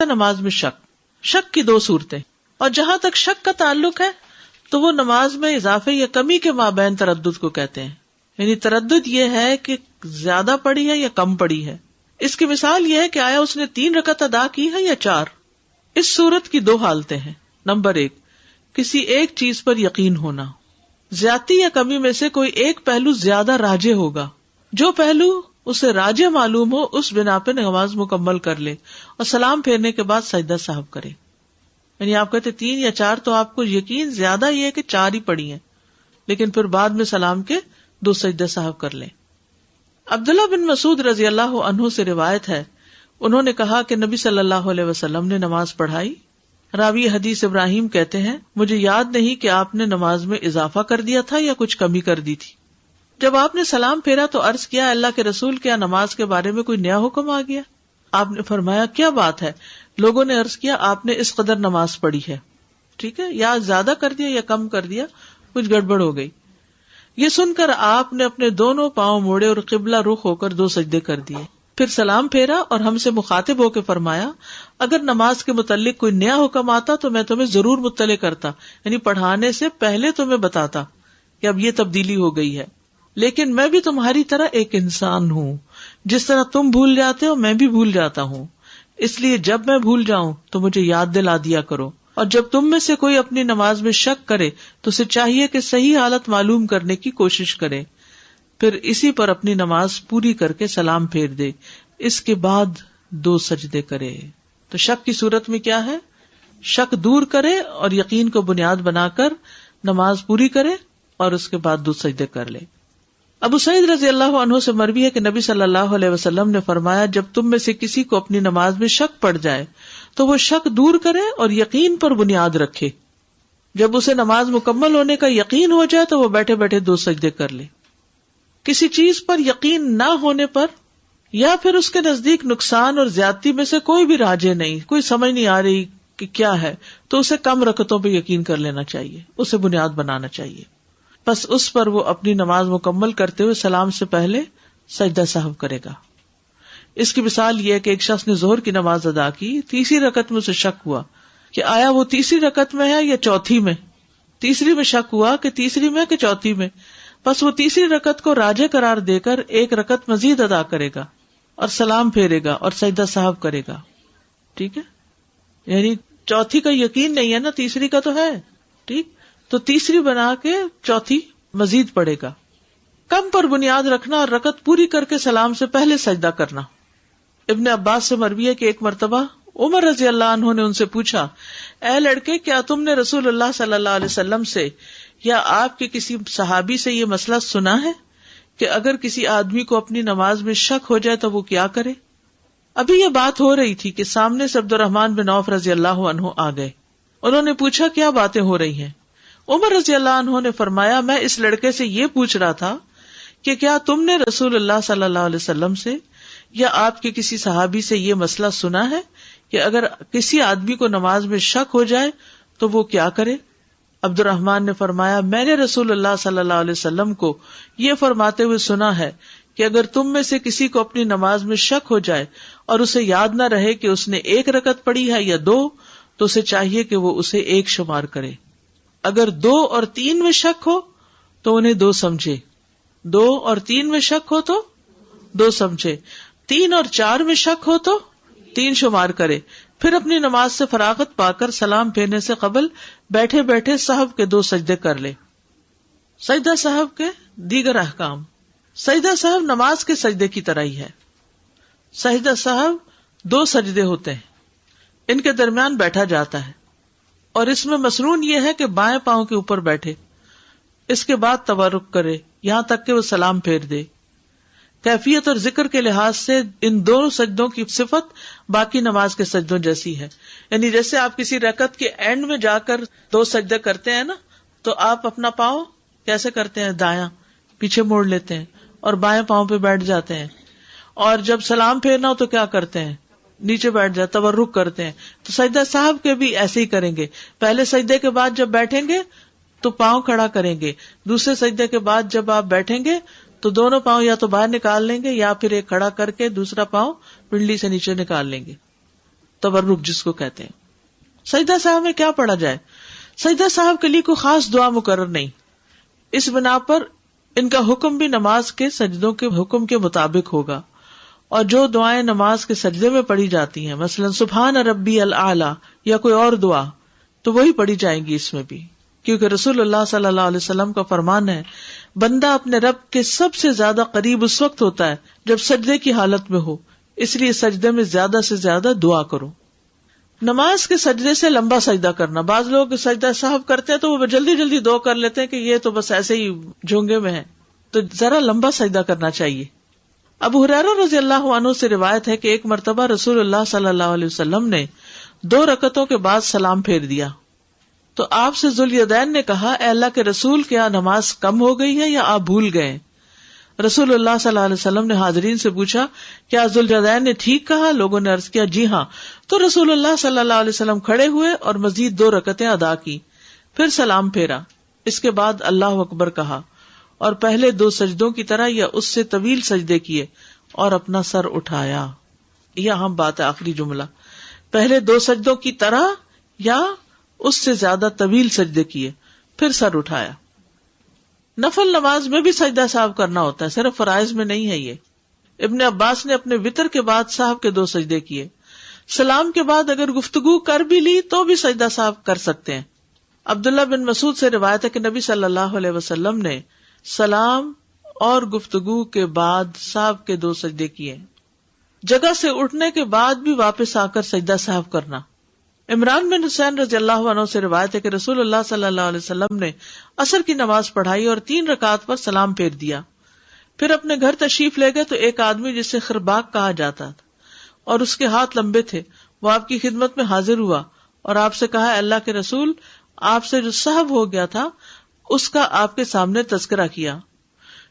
نماز میں شک کی دو صورتیں، اور جہاں تک شک کا تعلق ہے تو وہ نماز میں اضافے یا کمی کے مابین تردد کو کہتے ہیں. یعنی تردد یہ ہے کہ زیادہ پڑی ہے یا کم پڑی ہے. اس کی مثال یہ ہے کہ آیا اس نے 3 رکعت ادا کی ہے یا 4. اس صورت کی 2 حالتیں ہیں. نمبر 1، کسی ایک چیز پر یقین ہونا. زیادتی یا کمی میں سے کوئی ایک پہلو زیادہ راجح ہوگا. جو پہلو اسے راجح معلوم ہو اس بنا پہ نماز مکمل کر لے اور سلام پھیرنے کے بعد سجدہ سہو کرے. یعنی آپ کہتے 3 یا 4 تو آپ کو یقین زیادہ یہ ہے کہ 4 ہی پڑی ہیں، لیکن پھر بعد میں سلام کے 2 سجدہ سہو کر لیں. عبداللہ بن مسعود رضی اللہ عنہ سے روایت ہے، انہوں نے کہا کہ نبی صلی اللہ علیہ وسلم نے نماز پڑھائی. راوی حدیث ابراہیم کہتے ہیں مجھے یاد نہیں کہ آپ نے نماز میں اضافہ کر دیا تھا یا کچھ کمی کر دی تھی. جب آپ نے سلام پھیرا تو عرض کیا اللہ کے رسول کیا نماز کے بارے میں کوئی نیا حکم آ گیا؟ آپ نے فرمایا کیا بات ہے؟ لوگوں نے عرض کیا آپ نے اس قدر نماز پڑھی ہے. ٹھیک ہے، یا زیادہ کر دیا یا کم کر دیا، کچھ گڑبڑ ہو گئی. یہ سن کر آپ نے اپنے دونوں پاؤں موڑے اور قبلہ رخ ہو کر 2 سجدے کر دیے. پھر سلام پھیرا اور ہم سے مخاطب ہو کے فرمایا اگر نماز کے متعلق کوئی نیا حکم آتا تو میں تمہیں ضرور مطلع کرتا، یعنی پڑھانے سے پہلے تمہیں بتاتا کہ اب یہ تبدیلی ہو گئی ہے. لیکن میں بھی تمہاری طرح ایک انسان ہوں، جس طرح تم بھول جاتے ہو میں بھی بھول جاتا ہوں، اس لیے جب میں بھول جاؤں تو مجھے یاد دلا دیا کرو. اور جب تم میں سے کوئی اپنی نماز میں شک کرے تو اسے چاہیے کہ صحیح حالت معلوم کرنے کی کوشش کرے، پھر اسی پر اپنی نماز پوری کر کے سلام پھیر دے، اس کے بعد 2 سجدے کرے. تو شک کی صورت میں کیا ہے؟ شک دور کرے اور یقین کو بنیاد بنا کر نماز پوری کرے اور اس کے بعد 2 سجدے کر لے. ابو سعید رضی اللہ عنہ سے مروی ہے کہ نبی صلی اللہ علیہ وسلم نے فرمایا جب تم میں سے کسی کو اپنی نماز میں شک پڑ جائے تو وہ شک دور کرے اور یقین پر بنیاد رکھے. جب اسے نماز مکمل ہونے کا یقین ہو جائے تو وہ بیٹھے بیٹھے 2 سجدے کر لے. کسی چیز پر یقین نہ ہونے پر یا پھر اس کے نزدیک نقصان اور زیادتی میں سے کوئی بھی راجے نہیں، کوئی سمجھ نہیں آ رہی کہ کیا ہے، تو اسے کم رکعتوں پہ یقین کر لینا چاہیے، اسے بنیاد بنانا چاہیے. بس اس پر وہ اپنی نماز مکمل کرتے ہوئے سلام سے پہلے سجدہ سہو کرے گا. اس کی مثال یہ ہے کہ ایک شخص نے ظہر کی نماز ادا کی، 3ری رکعت میں اسے شک ہوا کہ آیا وہ 3ری رکعت میں ہے یا 4تھی میں. 3ری میں شک ہوا کہ 3ری میں کہ 4تھی میں، بس وہ 3ری رکعت کو راجح قرار دے کر 1 رکعت مزید ادا کرے گا اور سلام پھیرے گا اور سجدہ سہو کرے گا. ٹھیک ہے، یعنی 4تھی کا یقین نہیں ہے نا، 3ری کا تو ہے. ٹھیک، تو 3ری بنا کے 4تھی مزید پڑے گا. کم پر بنیاد رکھنا اور رکعت پوری کر کے سلام سے پہلے سجدہ کرنا. ابن عباس سے مروی ہے کہ ایک مرتبہ عمر رضی اللہ عنہ نے ان سے پوچھا اے لڑکے کیا تم نے رسول اللہ صلی اللہ علیہ وسلم سے یا آپ کے کسی صحابی سے یہ مسئلہ سنا ہے کہ اگر کسی آدمی کو اپنی نماز میں شک ہو جائے تو وہ کیا کرے؟ ابھی یہ بات ہو رہی تھی کہ سامنے سے عبد الرحمن بن عوف رضی اللہ عنہ آ گئے. انہوں نے پوچھا کیا باتیں ہو رہی ہیں؟ عمر رضی اللہ عنہ نے فرمایا میں اس لڑکے سے یہ پوچھ رہا تھا کہ کیا تم نے رسول اللہ صلی اللہ علیہ وسلم سے یا آپ کے کسی صحابی سے یہ مسئلہ سنا ہے کہ اگر کسی آدمی کو نماز میں شک ہو جائے تو وہ کیا کرے؟ عبد الرحمن نے فرمایا میں نے رسول اللہ صلی اللہ علیہ وسلم کو یہ فرماتے ہوئے سنا ہے کہ اگر تم میں سے کسی کو اپنی نماز میں شک ہو جائے اور اسے یاد نہ رہے کہ اس نے 1 رکعت پڑھی ہے یا 2 تو اسے چاہیے کہ وہ اسے 1 شمار کرے. اگر 2 اور 3 میں شک ہو تو انہیں 2 سمجھے، 2 اور 3 میں شک ہو تو 2 سمجھے، 3 اور 4 میں شک ہو تو 3 شمار کرے. پھر اپنی نماز سے فراغت پا کر سلام پھیرنے سے قبل بیٹھے بیٹھے سہو کے 2 سجدے کر لے. سجدہ سہو کے دیگر احکام. سجدہ سہو نماز کے سجدے کی طرح ہی ہے. سجدہ سہو 2 سجدے ہوتے ہیں، ان کے درمیان بیٹھا جاتا ہے اور اس میں مسنون یہ ہے کہ بائیں پاؤں کے اوپر بیٹھے، اس کے بعد تورک کرے یہاں تک کہ وہ سلام پھیر دے. کیفیت اور ذکر کے لحاظ سے ان 2 سجدوں کی صفت باقی نماز کے سجدوں جیسی ہے. یعنی جیسے آپ کسی رکعت کے اینڈ میں جا کر 2 سجدے کرتے ہیں نا، تو آپ اپنا پاؤں کیسے کرتے ہیں؟ دایاں پیچھے موڑ لیتے ہیں اور بائیں پاؤں پہ بیٹھ جاتے ہیں، اور جب سلام پھیرنا ہو تو کیا کرتے ہیں؟ نیچے بیٹھ جاتے، تورک کرتے ہیں. تو سجدہ صاحب کے بھی ایسے ہی کریں گے. پہلے سجدے کے بعد جب بیٹھیں گے تو پاؤں کھڑا کریں گے، دوسرے سجدے کے بعد جب آپ بیٹھیں گے تو دونوں پاؤں یا تو باہر نکال لیں گے یا پھر ایک کھڑا کر کے دوسرا پاؤں پنڈلی سے نیچے نکال لیں گے. تورک جس کو کہتے ہیں. سجدہ صاحب میں کیا پڑھا جائے؟ سجدہ صاحب کے لیے کوئی خاص دعا مقرر نہیں. اس بنا پر ان کا حکم بھی نماز کے سجدوں کے حکم کے مطابق ہوگا، اور جو دعائیں نماز کے سجدے میں پڑھی جاتی ہیں، مثلا سبحان ربی الاعلی یا کوئی اور دعا، تو وہی پڑھی جائیں گی اس میں بھی، کیونکہ رسول اللہ صلی اللہ علیہ وسلم کا فرمان ہے بندہ اپنے رب کے سب سے زیادہ قریب اس وقت ہوتا ہے جب سجدے کی حالت میں ہو، اس لیے سجدے میں زیادہ سے زیادہ دعا کرو. نماز کے سجدے سے لمبا سجدہ کرنا، بعض لوگ سجدہ صاحب کرتے ہیں تو وہ جلدی جلدی دعا کر لیتے ہیں کہ یہ تو بس ایسے ہی جھونگے میں ہے، تو ذرا لمبا سجدہ کرنا چاہیے. ابو ہریرہ رضی اللہ عنہ سے روایت ہے کہ ایک مرتبہ رسول اللہ صلی اللہ علیہ وسلم نے 2 رکعتوں کے بعد سلام پھیر دیا تو آپ سے ذوالیدین نے کہا، اے اللہ کے رسول، کیا نماز کم ہو گئی ہے یا آپ بھول گئے؟ رسول اللہ صلی اللہ علیہ وسلم نے حاضرین سے پوچھا، کیا ذوالیدین نے ٹھیک کہا؟ لوگوں نے عرض کیا، جی ہاں. تو رسول اللہ صلی اللہ علیہ وسلم کھڑے ہوئے اور مزید 2 رکعتیں ادا کی، پھر سلام پھیرا. اس کے بعد اللہ اکبر کہا اور پہلے 2 سجدوں کی طرح یا اس سے طویل سجدے کیے اور اپنا سر اٹھایا. یہ اہم بات ہے، آخری جملہ، پہلے 2 سجدوں کی طرح یا اس سے زیادہ طویل سجدے کیے پھر سر اٹھایا. نفل نماز میں بھی سجدہ صاحب کرنا ہوتا ہے، صرف فرائض میں نہیں ہے یہ. ابن عباس نے اپنے وتر کے بعد صاحب کے 2 سجدے کیے. سلام کے بعد اگر گفتگو کر بھی لی تو بھی سجدہ صاحب کر سکتے ہیں. عبداللہ بن مسعود سے روایت ہے کہ نبی صلی اللہ علیہ وسلم نے سلام اور گفتگو کے بعد صاحب کے 2 سجدے کیے. جگہ سے اٹھنے کے بعد بھی واپس آ کر سجدہ صاحب کرنا. عمران بن حسین رضی اللہ عنہ سے روایت ہے کہ رسول اللہ صلی اللہ علیہ وسلم نے عصر کی نماز پڑھائی اور 3 رکعات پر سلام پھیر دیا. پھر اپنے گھر تشریف لے گئے تو ایک آدمی جسے خرباق کہا جاتا تھا اور اس کے ہاتھ لمبے تھے، وہ آپ کی خدمت میں حاضر ہوا اور آپ سے کہا، اللہ کے رسول، آپ سے جو سہو ہو گیا تھا اس کا آپ کے سامنے تذکرہ کیا.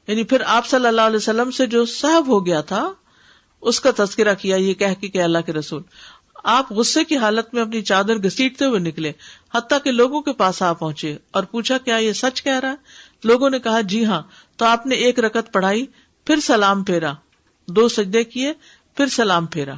یعنی پھر آپ صلی اللہ علیہ وسلم سے جو سہو ہو گیا تھا اس کا تذکرہ کیا، یہ کہہ کے کہ اللہ کے رسول. آپ غصے کی حالت میں اپنی چادر گھسیٹتے ہوئے نکلے، حتیٰ کہ لوگوں کے پاس آ پہنچے اور پوچھا، کیا یہ سچ کہہ رہا ہے؟ لوگوں نے کہا، جی ہاں. تو آپ نے 1 رکعت پڑھائی، پھر سلام پھیرا، 2 سجدے کیے، پھر سلام پھیرا.